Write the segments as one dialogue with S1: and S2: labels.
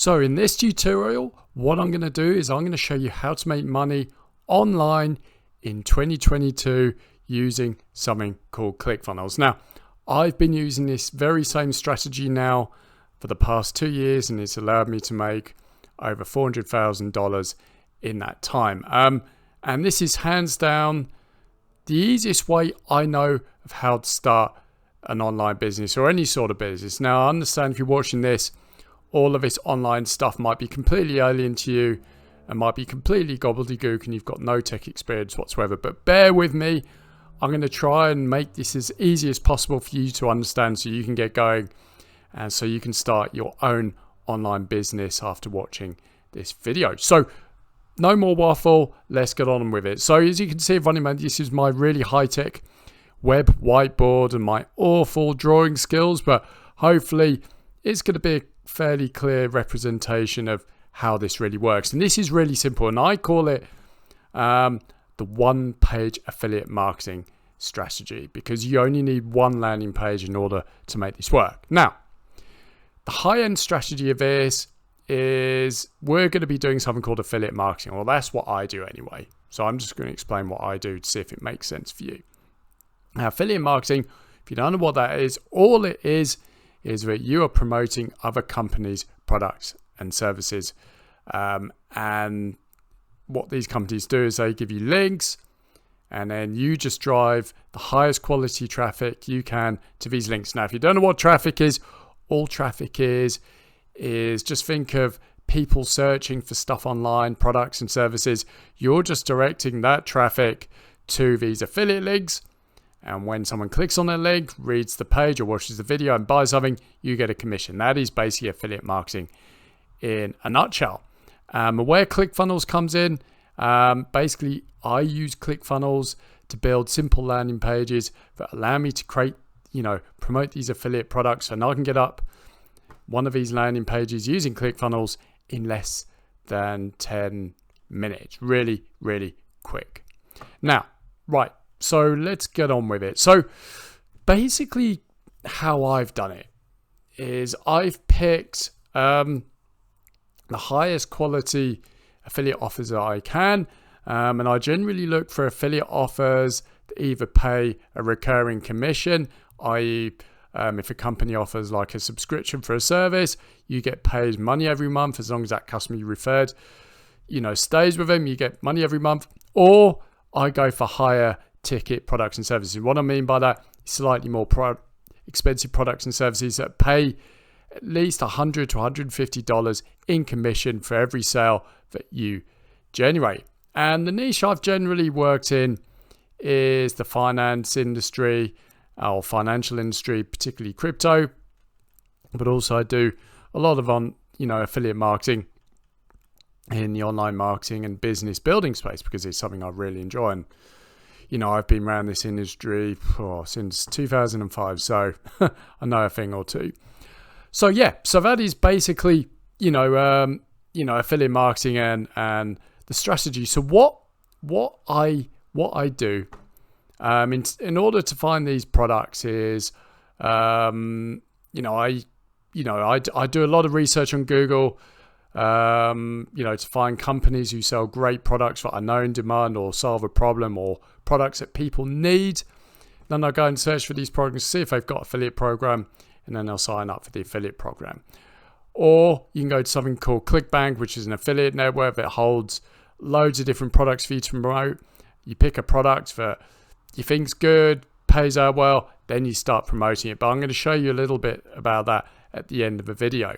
S1: So in this tutorial, what I'm going to do is I'm going to show you how to make money online in 2022 using something called ClickFunnels. Now, I've been using this very same strategy now for the past 2 years, and it's allowed me to make over $400,000 in that time. And this is hands down the easiest way I know of how to start an online business or any sort of business. Now, I understand if you're watching this, all of this online stuff might be completely alien to you and might be completely gobbledygook and you've got no tech experience whatsoever. But bear with me. I'm going to try and make this as easy as possible for you to understand so you can get going and so you can start your own online business after watching this video. So no more waffle, let's get on with it. So as you can see, this is my really high-tech web whiteboard and my awful drawing skills, but hopefully it's going to be a fairly clear representation of how this really works. And this is really simple, and I call it the one-page affiliate marketing strategy, because you only need one landing page in order to make this work. Now, the high-end strategy of this is we're going to be doing something called affiliate marketing. Well, that's what I do anyway. So I'm just going to explain what I do to see if it makes sense for you. Now, affiliate marketing, if you don't know what that is, all it is that you are promoting other companies' products and services. And what these companies do is they give you links, and then you just drive the highest quality traffic you can to these links. Now, if you don't know what traffic is, all traffic is just think of people searching for stuff online, products and services. You're just directing that traffic to these affiliate links. And when someone clicks on that link, reads the page or watches the video and buys something, you get a commission. That is basically affiliate marketing in a nutshell. Where ClickFunnels comes in, basically I use ClickFunnels to build simple landing pages that allow me to create, promote these affiliate products. And I can get up one of these landing pages using ClickFunnels in less than 10 minutes. Really, really quick. Now, right. So let's get on with it. So basically how I've done it is I've picked the highest quality affiliate offers that I can. And I generally look for affiliate offers that either pay a recurring commission, i.e. If a company offers like a subscription for a service, you get paid money every month as long as that customer you referred, stays with them, you get money every month. Or I go for higher ticket products and services. What I mean by that is slightly more expensive products and services that pay at least $100 to $150 in commission for every sale that you generate. And the niche I've generally worked in is the finance industry or financial industry, particularly crypto, but also I do a lot of affiliate marketing in the online marketing and business building space because it's something I really enjoy. And I've been around this industry since 2005, so I know a thing or two. So so that is basically affiliate marketing and the strategy. So what I do in order to find these products is I do a lot of research on Google. To find companies who sell great products that are known in demand or solve a problem or products that people need. Then I go and search for these programs, see if they've got an affiliate program, and then I'll sign up for the affiliate program. Or you can go to something called ClickBank, which is an affiliate network that holds loads of different products for you to promote. You pick a product that you think's good, pays out well, then you start promoting it. But I'm going to show you a little bit about that at the end of the video.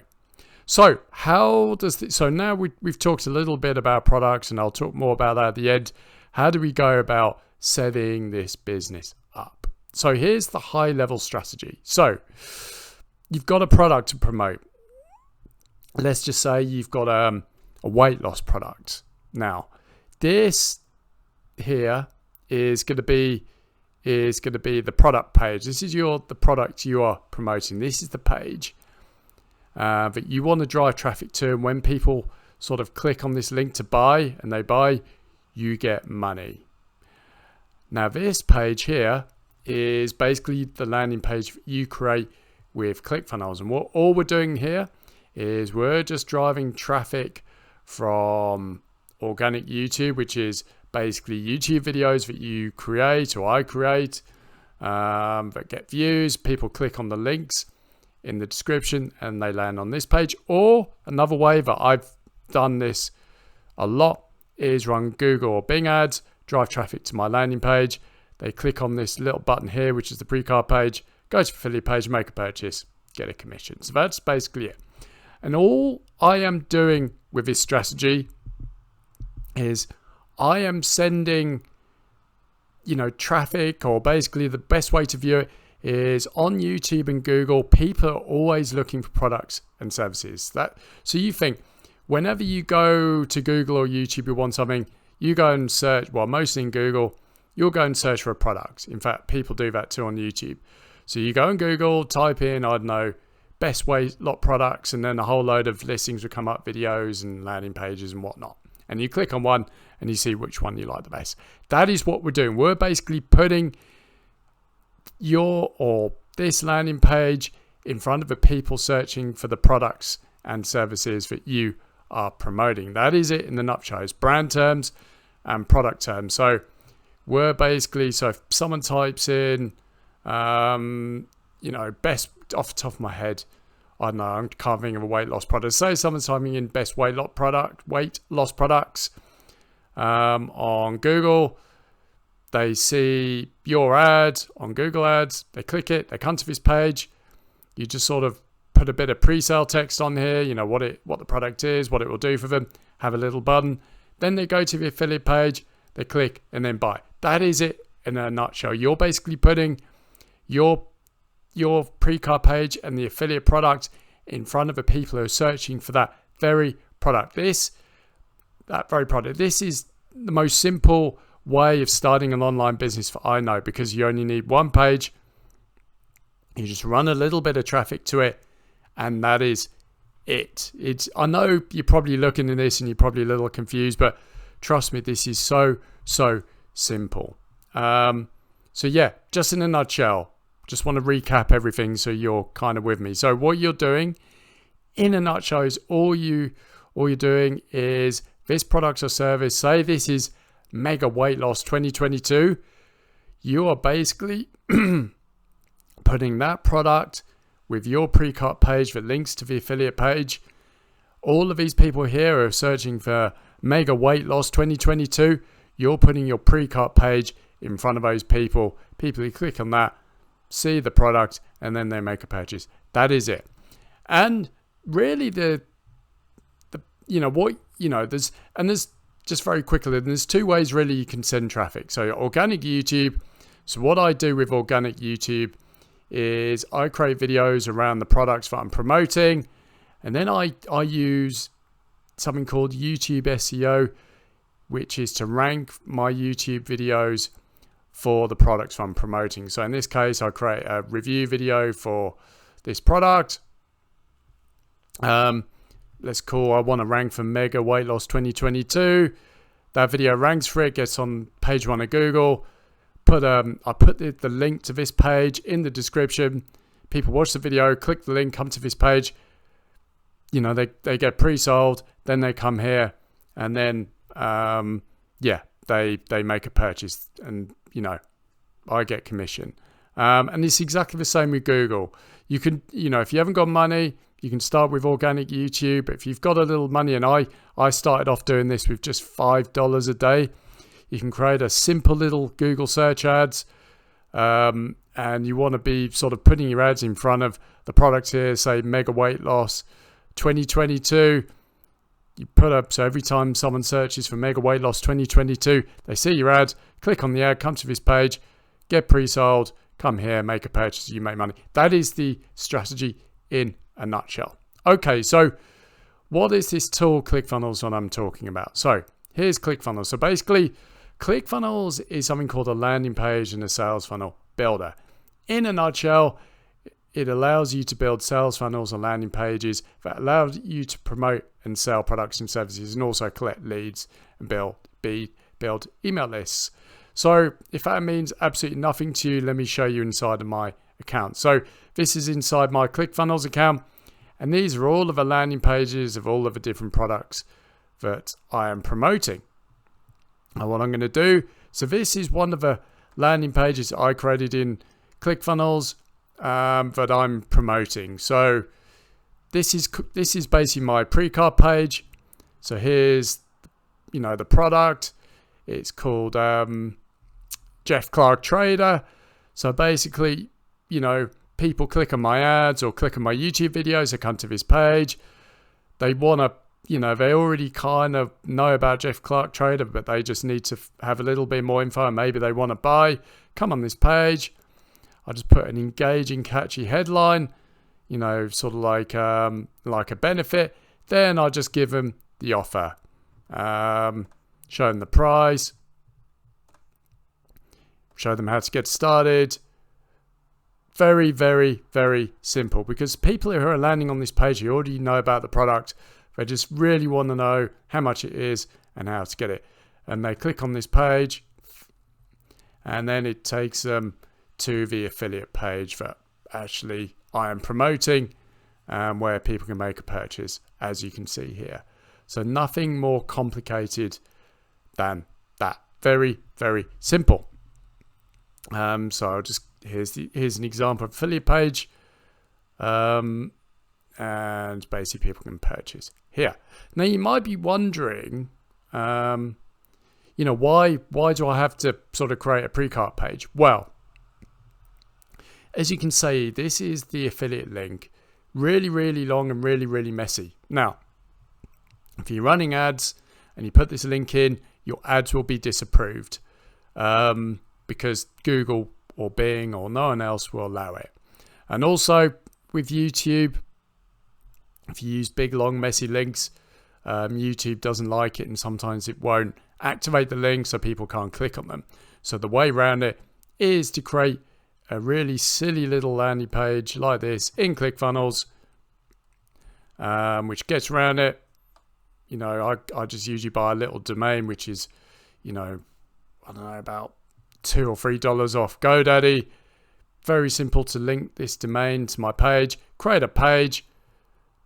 S1: So now we've talked a little bit about products, and I'll talk more about that at the end. How do we go about setting this business up? So here's the high level strategy. So you've got a product to promote. Let's just say you've got a weight loss product. Now, this here is going to be the product page. This is the product you are promoting. This is the page that you want to drive traffic to, and when people sort of click on this link to buy and they buy, you get money. Now this page here is basically the landing page you create with ClickFunnels, and all we're doing here is we're just driving traffic from organic YouTube, which is basically YouTube videos that you create or I create that get views. People click on the links in the description and they land on this page. Or another way that I've done this a lot is run Google or Bing ads, drive traffic to my landing page. They click on this little button here, which is the pre-card page, go to the affiliate page, make a purchase, get a commission. So that's basically it. And all I am doing with this strategy is I am sending, traffic, or basically the best way to view it is on YouTube and Google. People are always looking for products and services. So you think whenever you go to Google or YouTube, you want something, you go and search, well, mostly in Google, you'll go and search for a product. In fact, people do that too on YouTube. So you go on Google, type in, I don't know, best weight lot products, and then a whole load of listings will come up, videos and landing pages and whatnot. And you click on one and you see which one you like the best. That is what we're doing. We're basically putting this landing page in front of the people searching for the products and services that you are promoting. That is it in the nutshell. It's brand terms and product terms. So we're basically, so if someone types in, best, off the top of my head, I don't know, I can't think of a weight loss product. Say someone's typing in best weight loss products on Google. They see your ad on Google Ads. They click it. They come to this page. You just sort of put a bit of pre-sale text on here. What the product is, what it will do for them. Have a little button. Then they go to the affiliate page. They click and then buy. That is it in a nutshell. You're basically putting your pre-card page and the affiliate product in front of the people who are searching for that very product. This is the most simple way of starting an online business that I know, because you only need one page. You just run a little bit of traffic to it, and that is it. I know you're probably looking at this and you're probably a little confused, but trust me, this is so simple. So yeah, just in a nutshell, just want to recap everything so you're kind of with me. So what you're doing in a nutshell is all you're doing is this product or service. Say this is Mega Weight Loss 2022. You are basically putting that product with your pre-cart page that links to the affiliate page. All of these people here are searching for Mega Weight Loss 2022. You're putting your pre-cart page in front of those people. People who click on that, see the product, and then they make a purchase. That is it. And really there's just very quickly, there's two ways really you can send traffic. So organic YouTube. So what I do with organic YouTube is I create videos around the products that I'm promoting, and then I use something called YouTube SEO, which is to rank my YouTube videos for the products I'm promoting. So in this case, I create a review video for this product. I want to rank for Mega Weight Loss 2022. That video ranks for it, gets on page 1 of Google. I put the link to this page in the description. People watch the video, click the link, come to this page. They get pre-sold. Then they come here, and then they make a purchase, and I get commission. And it's exactly the same with Google. You can, if you haven't got money, you can start with organic YouTube. But if you've got a little money, and I started off doing this with just $5 a day, you can create a simple little Google search ads, and you want to be sort of putting your ads in front of the products here, say Mega Weight Loss 2022. You put up, so every time someone searches for Mega Weight Loss 2022, they see your ad, click on the ad, come to this page, get pre-sold, come here, make a purchase, you make money. That is the strategy in a nutshell. Okay, so what is this tool ClickFunnels that I'm talking about? So here's ClickFunnels. So basically, ClickFunnels is something called a landing page and a sales funnel builder. In a nutshell, it allows you to build sales funnels and landing pages that allow you to promote and sell products and services, and also collect leads and build email lists. So if that means absolutely nothing to you, let me show you inside of my account. So this is inside my ClickFunnels account, And these are all of the landing pages of all of the different products that I am promoting. And what I'm going to do, so this is one of the landing pages I created in ClickFunnels that I'm promoting. So this is basically my pre-cart page. So here's, the product. It's called Jeff Clark Trader. So basically, people click on my ads or click on my YouTube videos, they come to this page. They want to, they already kind of know about Jeff Clark Trader, but they just need to have a little bit more info, and maybe they want to buy. Come on this page. I just put an engaging, catchy headline, sort of like a benefit. Then I just give them the offer, show them the price, show them how to get started. Very, very, very simple, because people who are landing on this page, you already know about the product. They just really want to know how much it is and how to get it. And they click on this page, and then it takes them to the affiliate page that actually I am promoting, where people can make a purchase, as you can see here. So nothing more complicated than that. Very, very simple. So I'll just, here's an example of affiliate page, and basically people can purchase here. Now you might be wondering, why do I have to sort of create a pre-cart page? Well, as you can see, this is the affiliate link. Really, really long and really, really messy. Now, if you're running ads and you put this link in, your ads will be disapproved, because Google or Bing or no one else will allow it. And also with YouTube, if you use big, long, messy links, YouTube doesn't like it, and sometimes it won't activate the link so people can't click on them. So the way around it is to create a really silly little landing page like this in ClickFunnels, which gets around it. I just usually buy a little domain, which is, I don't know, about $2 or $3 off GoDaddy. Very simple to link this domain to my page, create a page,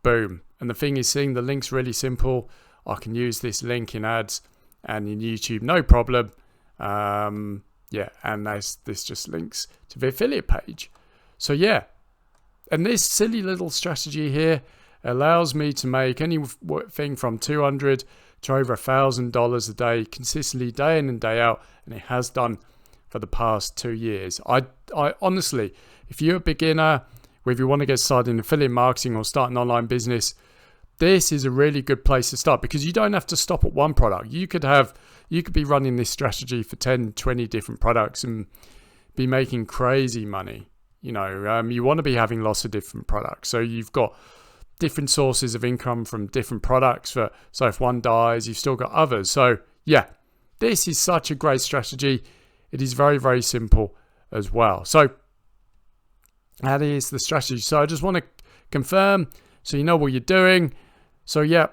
S1: boom. And the thing is, seeing the link's really simple. I can use this link in ads and in YouTube, no problem. And this just links to the affiliate page. So yeah, and this silly little strategy here allows me to make anything from $200 to over $1,000 a day, consistently, day in and day out, and it has done for the past 2 years. I honestly, if you're a beginner, or if you want to get started in affiliate marketing or start an online business, this is a really good place to start, because you don't have to stop at one product. You could be running this strategy for 10, 20 different products and be making crazy money. You want to be having lots of different products. So you've got different sources of income from different products. So if one dies, you've still got others. So yeah, this is such a great strategy. It is very, very simple as well. So that is the strategy. So I just want to confirm so you know what you're doing. So yeah,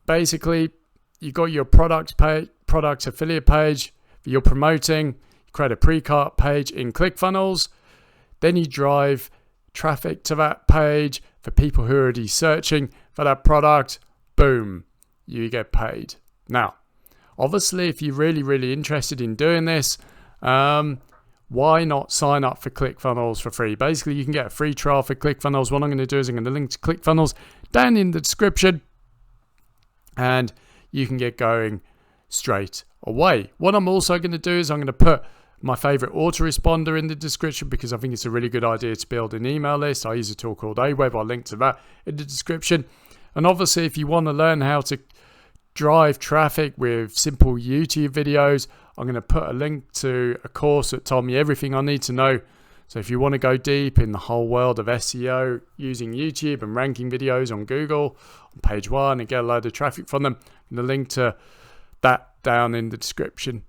S1: basically you got your product affiliate page that you're promoting. You create a pre-cart page in ClickFunnels. Then you drive traffic to that page for people who are already searching for that product. Boom, you get paid. Now, obviously, if you're really, really interested in doing this, why not sign up for ClickFunnels for free? Basically, you can get a free trial for ClickFunnels. What I'm going to do is I'm going to link to ClickFunnels down in the description, and you can get going straight away. What I'm also going to do is I'm going to put my favorite autoresponder in the description, because I think it's a really good idea to build an email list. I use a tool called Aweber. I'll link to that in the description. And obviously, if you want to learn how to drive traffic with simple YouTube videos, I'm going to put a link to a course that told me everything I need to know. So if you want to go deep in the whole world of SEO using YouTube and ranking videos on Google on page 1 and get a load of traffic from them, I'm going to link to that down in the description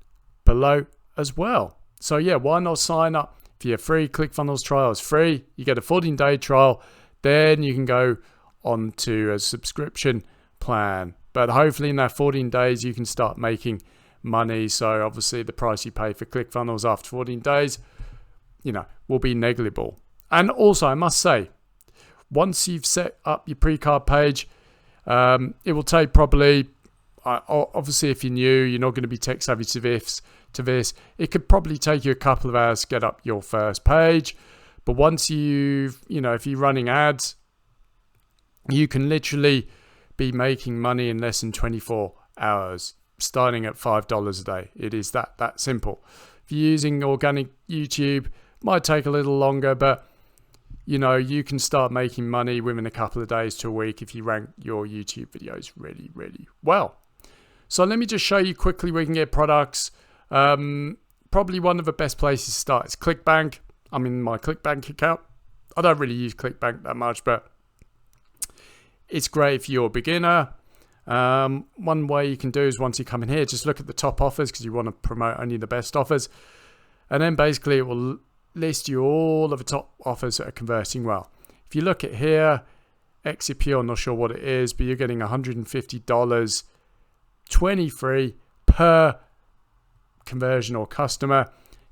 S1: below as well. So yeah, why not sign up for your free ClickFunnels trial? It's free. You get a 14-day trial. Then you can go on to a subscription plan. But hopefully in that 14 days, you can start making money. So obviously the price you pay for ClickFunnels after 14 days, will be negligible. And also, I must say, once you've set up your pre-card page, it will take probably, obviously if you're new, you're not going to be tech savvy to this. It could probably take you a couple of hours to get up your first page. But once if you're running ads, you can literally be making money in less than 24 hours, starting at $5 a day. It is that simple. If you're using organic YouTube, it might take a little longer, but you can start making money within a couple of days to a week if you rank your YouTube videos really, really well. So let me just show you quickly where you can get products. Probably one of the best places to start is ClickBank. I'm in my ClickBank account. I don't really use ClickBank that much, but it's great if you're a beginner. One way you can do is once you come in here, just look at the top offers because you want to promote only the best offers. And then basically it will list you all of the top offers that are converting well. If you look at here, XCP, I'm not sure what it is, but you're getting $150, 23 per conversion or customer.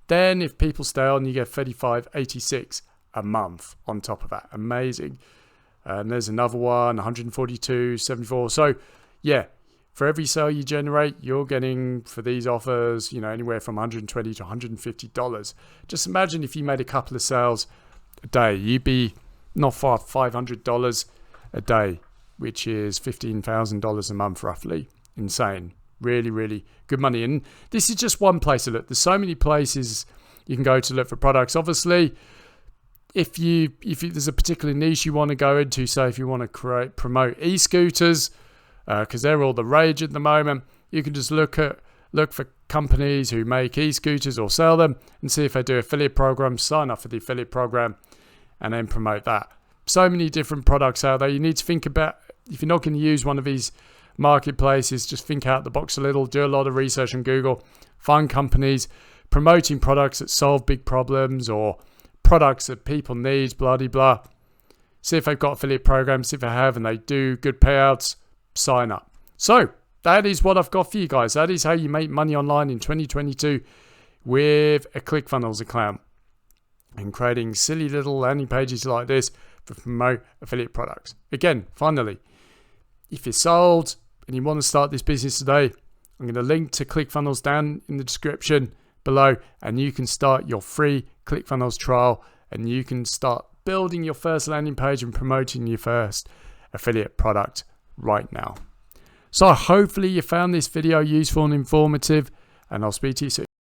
S1: Then if people stay on, you get $35.86 a month on top of that. Amazing. And there's another one, $142.74. So yeah, for every sale you generate, you're getting for these offers, anywhere from $120 to $150. Just imagine if you made a couple of sales a day, you'd be not far $500 a day, which is $15,000 a month roughly. Insane. Really, really good money. And this is just one place to look. There's so many places you can go to look for products. Obviously, if there's a particular niche you want to go into, say if you want to promote e-scooters, because they're all the rage at the moment, you can just look for companies who make e-scooters or sell them and see if they do affiliate programs, sign up for the affiliate program, and then promote that. So many different products out there. You need to think about, if you're not going to use one of these marketplaces, just think out the box a little, do a lot of research on Google, find companies promoting products that solve big problems or products that people need, blah, blah, blah. See if they've got affiliate programs. If they have and they do good payouts, sign up. So that is what I've got for you guys. That is how you make money online in 2022 with a ClickFunnels account and creating silly little landing pages like this to promote affiliate products. Again, finally, if you're sold and you want to start this business today, I'm going to link to ClickFunnels down in the description below, and you can start your free ClickFunnels trial and you can start building your first landing page and promoting your first affiliate product right now. So hopefully you found this video useful and informative, and I'll speak to you soon.